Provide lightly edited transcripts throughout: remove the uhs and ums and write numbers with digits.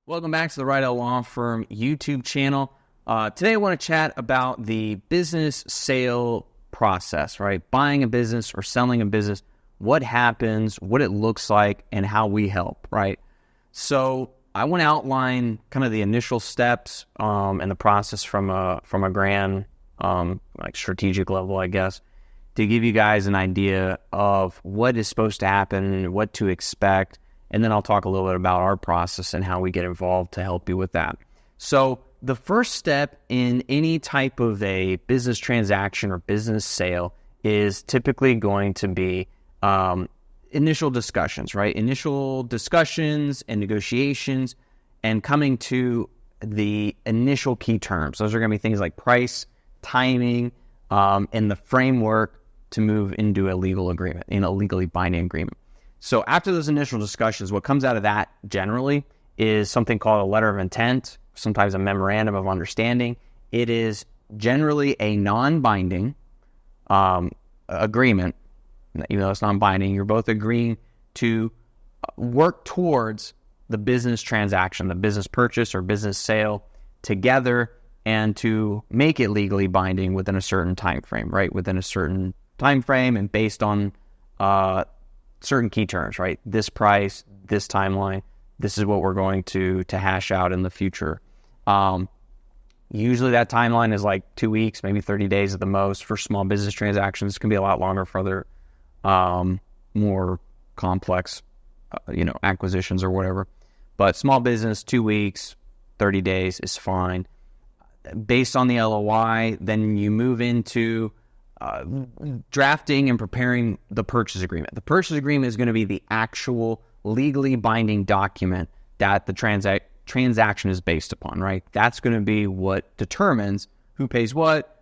Welcome back to the Reidel Law Firm YouTube channel. Today I want to chat about the business sale process, right? Buying a business or selling a business, what happens, what it looks like, and how we help, right? So I want to outline kind of the initial steps and the process from a grand like strategic level, I guess, to give you guys an idea of what is supposed to happen, what to expect. And then I'll talk a little bit about our process and how we get involved to help you with that. So the first step in any type of a business transaction or business sale is typically going to be initial discussions, right? Initial discussions and negotiations and coming to the initial key terms. Those are going to be things like price, timing, and the framework to move into a legal agreement, in a legally binding agreement. So after those initial discussions, what comes out of that generally is something called a letter of intent, sometimes a memorandum of understanding. It is generally a non-binding agreement. Even though it's non-binding, you're both agreeing to work towards the business transaction, the business purchase or business sale together, and to make it legally binding within a certain time frame, right? Within a certain time frame and based on certain key terms, right? This price, this timeline, this is what we're going to hash out in the future. Usually that timeline is like 2 weeks, maybe 30 days at the most for small business transactions. It can be a lot longer for other more complex, acquisitions or whatever. But small business, 2 weeks, 30 days is fine. Based on the LOI, then you move into drafting and preparing the purchase agreement. The purchase agreement is going to be the actual legally binding document that the transaction is based upon, right? That's going to be what determines who pays what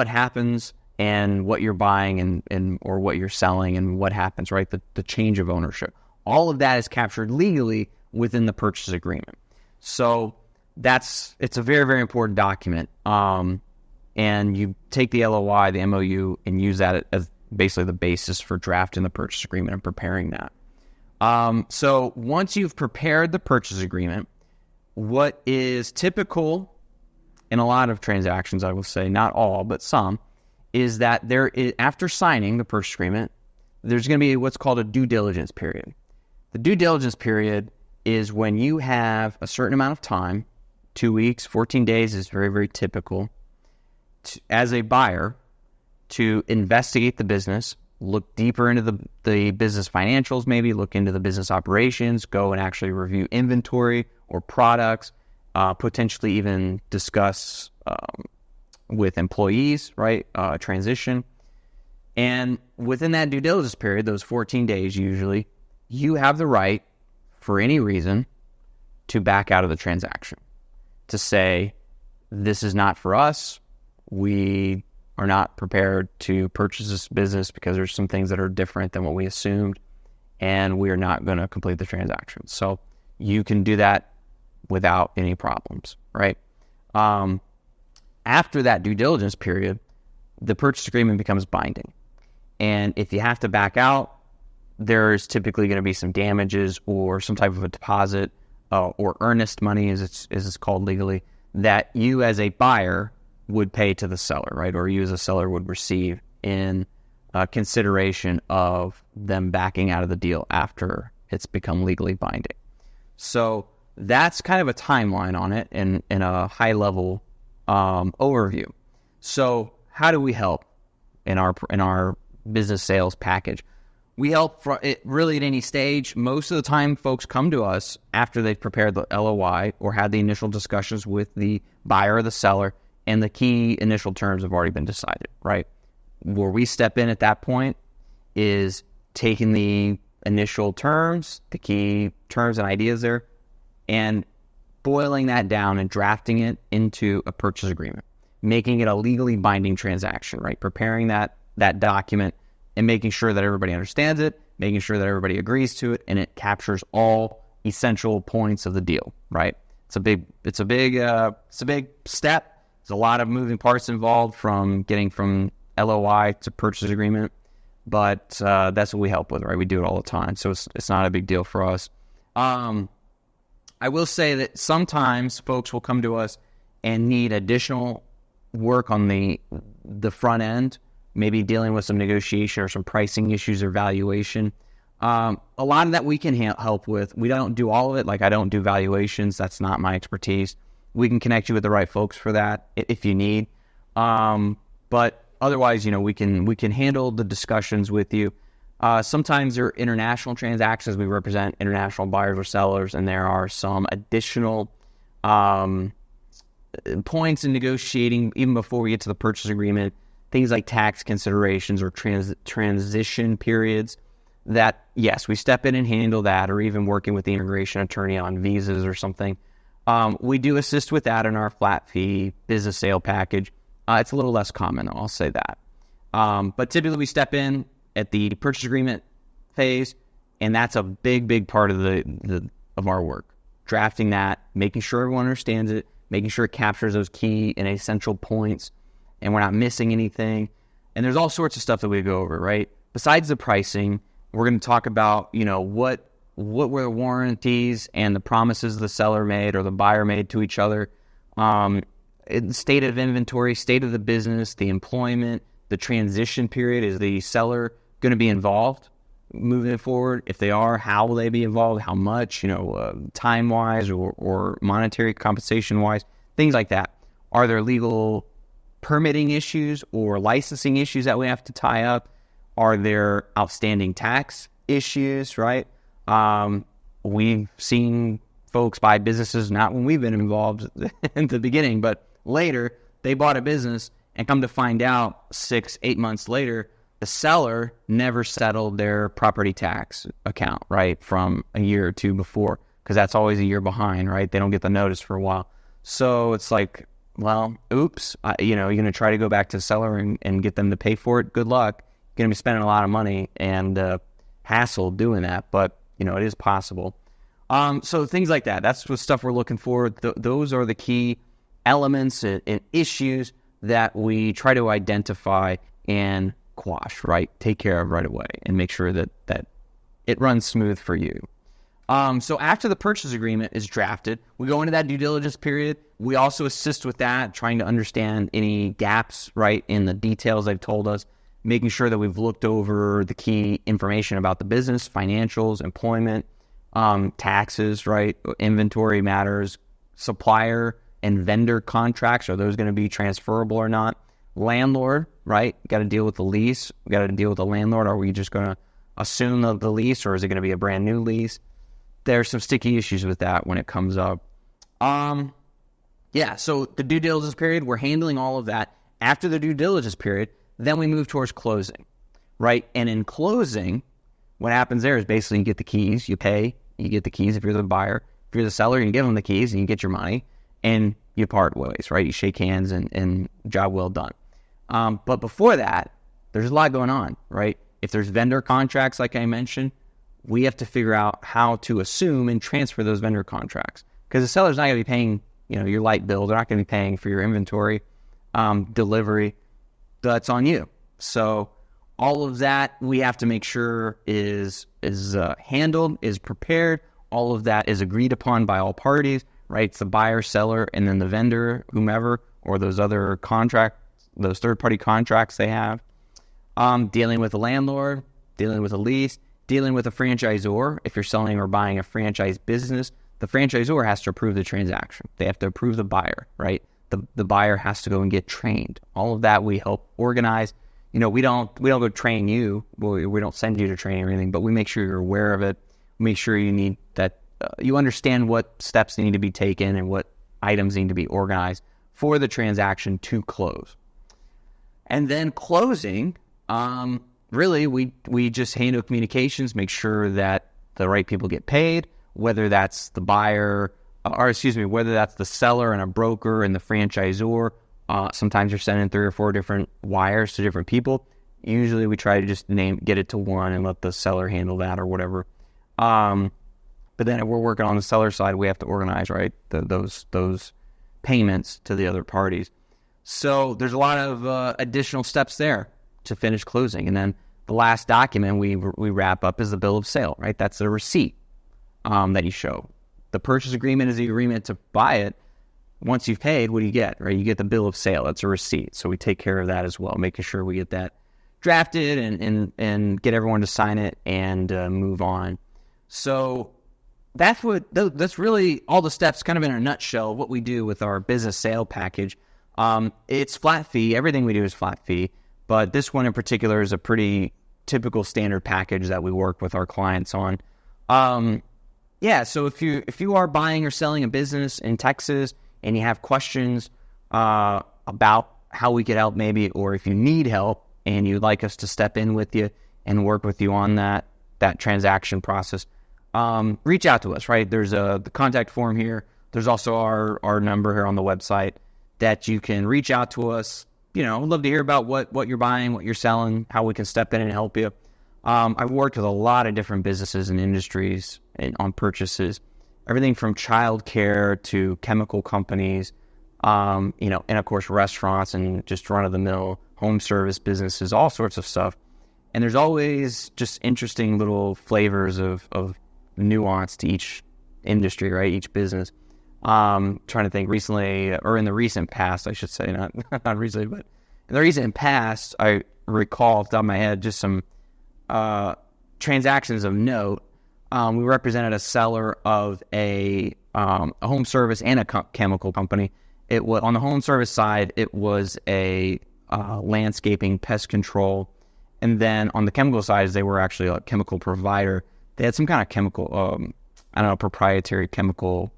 happens, and what you're buying and or what you're selling and what happens, right? The change of ownership. All of that is captured legally within the purchase agreement. So it's a very, very important document. And you take the LOI, the MOU, and use that as basically the basis for drafting the purchase agreement and preparing that. So once you've prepared the purchase agreement, what is typical in a lot of transactions, I will say, not all, but some, is that after signing the purchase agreement, there's going to be what's called a due diligence period. The due diligence period is when you have a certain amount of time, 2 weeks, 14 days is very, very typical, as a buyer to investigate the business, look deeper into the business financials, maybe look into the business operations, go and actually review inventory or products, potentially even discuss with employees, right, transition. And within that due diligence period, those 14 days usually, you have the right, for any reason, to back out of the transaction, to say, this is not for us. We are not prepared to purchase this business because there's some things that are different than what we assumed, and we are not going to complete the transaction. So you can do that without any problems, right? After that due diligence period, the purchase agreement becomes binding. And if you have to back out, there's typically going to be some damages or some type of a deposit or earnest money, as it's called legally, that you as a buyer would pay to the seller, right? Or you as a seller would receive in consideration of them backing out of the deal after it's become legally binding. So that's kind of a timeline on it in a high-level overview. So how do we help in our business sales package? We help really at any stage. Most of the time, folks come to us after they've prepared the LOI or had the initial discussions with the buyer or the seller, and the key initial terms have already been decided, right? Where we step in at that point is taking the initial terms, the key terms and ideas there, and boiling that down and drafting it into a purchase agreement, making it a legally binding transaction, right? Preparing that document and making sure that everybody understands it, making sure that everybody agrees to it, and it captures all essential points of the deal, right? It's a big step. There's a lot of moving parts involved from getting from LOI to purchase agreement, but that's what we help with, right? We do it all the time, so it's not a big deal for us. I will say that sometimes folks will come to us and need additional work on the front end, maybe dealing with some negotiation or some pricing issues or valuation. A lot of that we can help with. We don't do all of it. Like, I don't do valuations. That's not my expertise. We can connect you with the right folks for that if you need. But otherwise, we can handle the discussions with you. Sometimes there are international transactions. We represent international buyers or sellers, and there are some additional points in negotiating even before we get to the purchase agreement, things like tax considerations or transition periods that, yes, we step in and handle that, or even working with the immigration attorney on visas or something. We do assist with that in our flat fee business sale package. It's a little less common, I'll say that. But typically we step in at the purchase agreement phase, and that's a big part of of our work. Drafting that, making sure everyone understands it, making sure it captures those key and essential points, and we're not missing anything. And there's all sorts of stuff that we go over, right? Besides the pricing, we're going to talk about, what were the warranties and the promises the seller made or the buyer made to each other, state of inventory, state of the business, the employment, the transition period. Is the seller going to be involved moving forward? If they are, how will they be involved? How much, time-wise or monetary compensation-wise, things like that. Are there legal permitting issues or licensing issues that we have to tie up? Are there outstanding tax issues, right? We've seen folks buy businesses, not when we've been involved in the beginning, but later they bought a business and come to find out 6-8 months later, the seller never settled their property tax account, right, from a year or two before, because that's always a year behind, right? They don't get the notice for a while. So it's like, well, oops, you're going to try to go back to the seller and get them to pay for it. Good luck. You're going to be spending a lot of money and hassle doing that, but, it is possible. So things like that, that's what stuff we're looking for. Those are the key elements and issues that we try to identify and quash, right? Take care of right away and make sure that it runs smooth for you. So after the purchase agreement is drafted, we go into that due diligence period. We also assist with that, trying to understand any gaps, right, in the details they've told us, making sure that we've looked over the key information about the business, financials, employment, taxes, right, inventory matters, supplier and vendor contracts. Are those going to be transferable or not? Landlord, right? Got to deal with the lease. We got to deal with the landlord. Are we just going to assume the lease, or is it going to be a brand new lease? There's some sticky issues with that when it comes up. So the due diligence period, we're handling all of that. After the due diligence period, then we move towards closing, right? And in closing, what happens there is basically you get the keys, you pay, you get the keys if you're the buyer. If you're the seller, you give them the keys and you get your money, and you part ways, right? You shake hands and job well done. But before that, there's a lot going on, right? If there's vendor contracts, like I mentioned, we have to figure out how to assume and transfer those vendor contracts, because the seller's not going to be paying, your light bill. They're not going to be paying for your inventory, delivery. That's on you. So all of that we have to make sure is handled, is prepared. All of that is agreed upon by all parties, right? It's the buyer, seller, and then the vendor, whomever, or those other those third-party contracts they have. Dealing with the landlord, dealing with a lease, dealing with a franchisor. If you're selling or buying a franchise business, the franchisor has to approve the transaction. They have to approve the buyer, right? The buyer has to go and get trained. All of that we help organize. We don't go train you. We don't send you to training or anything, but we make sure you're aware of it. Make sure you understand what steps need to be taken and what items need to be organized for the transaction to close. And then closing, really, we just handle communications, make sure that the right people get paid, whether that's the buyer, whether that's the seller and a broker and the franchisor. Sometimes you're sending 3 or 4 different wires to different people. Usually we try to just get it to one and let the seller handle that or whatever. But then if we're working on the seller side, we have to organize, right, those payments to the other parties. So there's a lot of additional steps there to finish closing. And then the last document we wrap up is the bill of sale, right? That's the receipt that you show. the purchase agreement is the agreement to buy it. Once you've paid, what do you get, right? You get the bill of sale. It's a receipt. So we take care of that as well, making sure we get that drafted and get everyone to sign it and move on. So that's really all the steps kind of in a nutshell, what we do with our business sale package. It's flat fee. Everything we do is flat fee. But this one in particular is a pretty typical standard package that we work with our clients on. So if you are buying or selling a business in Texas and you have questions about how we could help maybe, or if you need help and you'd like us to step in with you and work with you on that transaction process, reach out to us, right? There's the contact form here. There's also our number here on the website that you can reach out to us. I'd love to hear about what you're buying, what you're selling, how we can step in and help you. I've worked with a lot of different businesses and industries on purchases, everything from childcare to chemical companies, and of course restaurants and just run-of-the-mill home service businesses, all sorts of stuff. And there's always just interesting little flavors of nuance to each industry, right? Each business. Trying to think recently, or in the recent past, I should say, not recently, but in the recent past, I recall off the top of my head just some transactions of note. We represented a seller of a home service and a chemical company. It was on the home service side. It was a landscaping, pest control, and then on the chemical side, they were actually a chemical provider. They had some kind of chemical, proprietary chemical.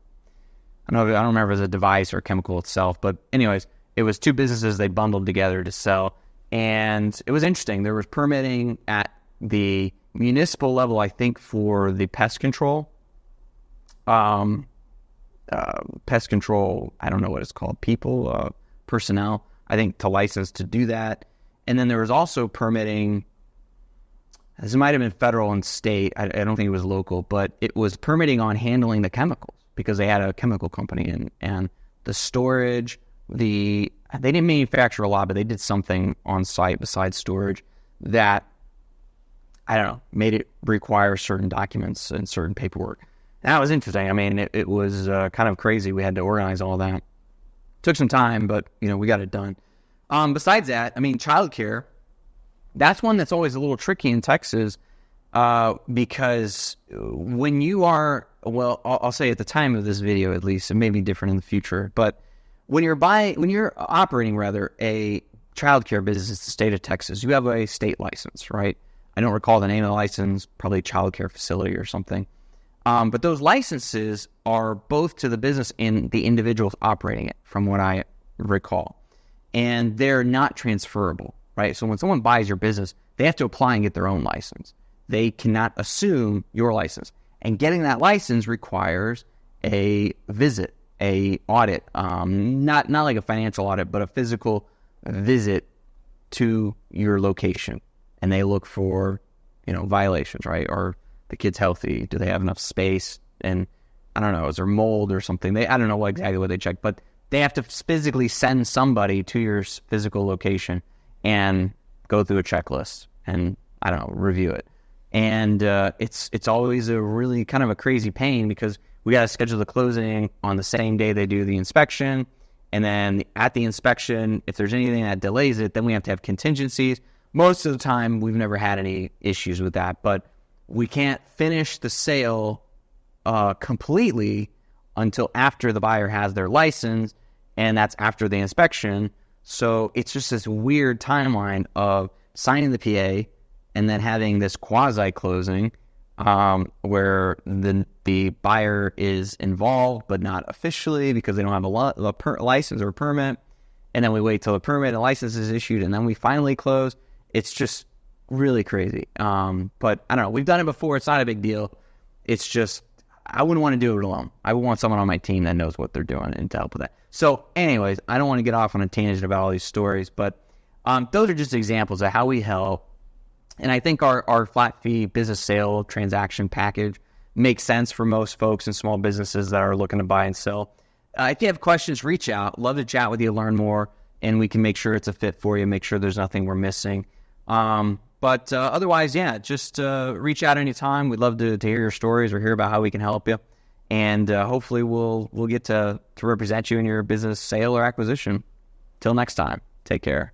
I don't remember if it was a device or chemical itself, but anyways, it was two businesses they bundled together to sell, and it was interesting. There was permitting at the municipal level, I think, for the pest control. Pest control, I don't know what it's called, personnel, I think, to license to do that. And then there was also permitting, this might have been federal and state, I don't think it was local, but it was permitting on handling the chemicals because they had a chemical company and the storage, they didn't manufacture a lot, but they did something on site besides storage that, I don't know, made it require certain documents and certain paperwork. And that was interesting. I mean, it was kind of crazy. We had to organize all that. Took some time, but, we got it done. Besides that, I mean, childcare, that's one that's always a little tricky in Texas because when you are, well, I'll say at the time of this video, at least, it may be different in the future, but when you're operating a childcare business in the state of Texas, you have a state license, right? I don't recall the name of the license, probably childcare facility or something. But those licenses are both to the business and the individuals operating it, from what I recall. And they're not transferable, right? So when someone buys your business, they have to apply and get their own license. They cannot assume your license. And getting that license requires a visit, a audit, not like a financial audit, but a physical visit to your location. And they look for, violations, right? Are the kids healthy? Do they have enough space? And I don't know, is there mold or something? I don't know exactly what they check, but they have to physically send somebody to your physical location and go through a checklist and, I don't know, review it. And it's always a really kind of a crazy pain because we got to schedule the closing on the same day they do the inspection. And then at the inspection, if there's anything that delays it, then we have to have contingencies. Most of the time, we've never had any issues with that, but we can't finish the sale completely until after the buyer has their license, and that's after the inspection. So it's just this weird timeline of signing the PA and then having this quasi-closing where the buyer is involved but not officially because they don't have a license or a permit, and then we wait till the permit and license is issued, and then we finally close. It's just really crazy. But I don't know. We've done it before. It's not a big deal. It's just, I wouldn't want to do it alone. I would want someone on my team that knows what they're doing and to help with that. So anyways, I don't want to get off on a tangent about all these stories, but those are just examples of how we help. And I think our flat fee business sale transaction package makes sense for most folks and small businesses that are looking to buy and sell. If you have questions, reach out. Love to chat with you, learn more, and we can make sure it's a fit for you, make sure there's nothing we're missing. But otherwise, yeah, just reach out anytime. We'd love to hear your stories or hear about how we can help you. and hopefully we'll get to represent you in your business sale or acquisition. Till next time, take care.